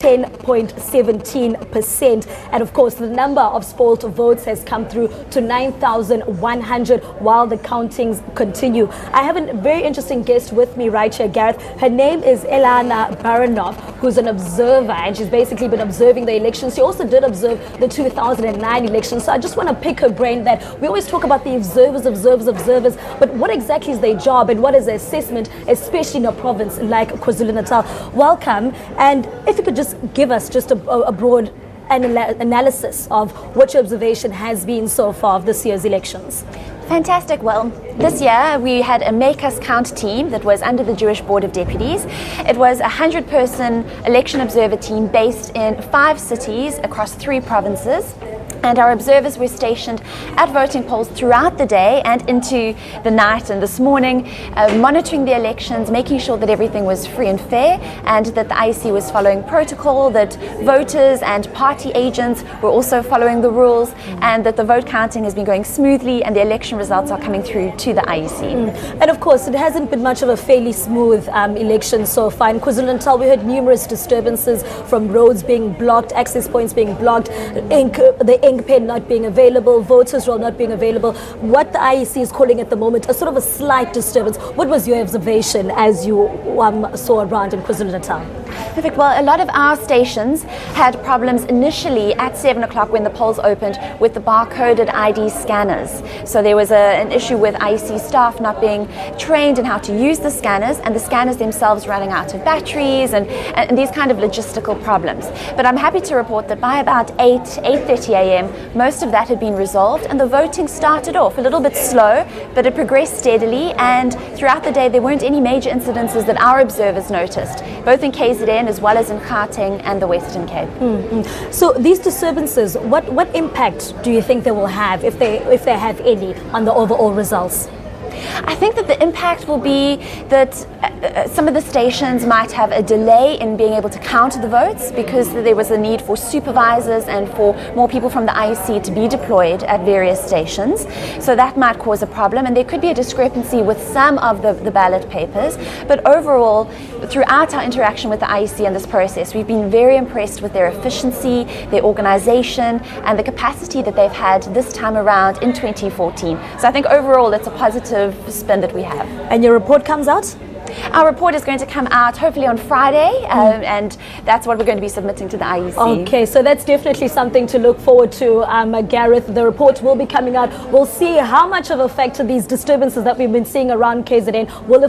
10.17%. And of course, the number of spoiled votes has come through to 9,100 while the countings continue. I have a very interesting guest with me right here, Gareth. Her name is Alana Baranov, who's an observer, and she's basically been observing the elections. She also did observe the 2009 elections. So I just want to pick her brain that we always talk about the observers, but what exactly is their job and what is their assessment, especially in a province like KwaZulu-Natal? Welcome, and if you could just give us just a broad analysis of what your observation has been so far of this year's elections. Fantastic. Well, this year we had a Make Us Count team that was under the Jewish Board of Deputies. It was a 100-person election observer team based in 5 cities across 3 provinces. And our observers were stationed at voting polls throughout the day and into the night and this morning, monitoring the elections, making sure that everything was free and fair, and that the IEC was following protocol, that voters and party agents were also following the rules, and that the vote counting has been going smoothly and the election results are coming through to the IEC. And of course, it hasn't been much of a fairly smooth election so far. In KwaZulu-Natal, we heard numerous disturbances, from roads being blocked, access points being blocked, the ink pen not being available, voters roll not being available. What the IEC is calling at the moment a sort of a slight disturbance. What was your observation as you saw around in KwaZulu-Natal? Perfect. Well, a lot of our stations had problems initially at 7 o'clock when the polls opened with the barcoded ID scanners. So there was an issue with IEC staff not being trained in how to use the scanners, and the scanners themselves running out of batteries, and these kind of logistical problems. But I'm happy to report that by about 8:30 a.m. most of that had been resolved, and the voting started off a little bit slow, but it progressed steadily, and throughout the day there weren't any major incidences that our observers noticed, both in KZN as well as in Gauteng and the Western Cape. So these disturbances, what impact do you think they will have, if they have any, on the overall results? I think that the impact will be that some of the stations might have a delay in being able to count the votes, because there was a need for supervisors and for more people from the IEC to be deployed at various stations. So that might cause a problem, and there could be a discrepancy with some of the ballot papers. But overall, throughout our interaction with the IEC in this process, we've been very impressed with their efficiency, their organization, and the capacity that they've had this time around in 2014. So I think overall it's a positive spin that we have. And your report comes out? Our report is going to come out hopefully on Friday, and that's what we're going to be submitting to the IEC. Okay, so that's definitely something to look forward to, Gareth. The report will be coming out. We'll see how much of effect these disturbances that we've been seeing around KZN will affect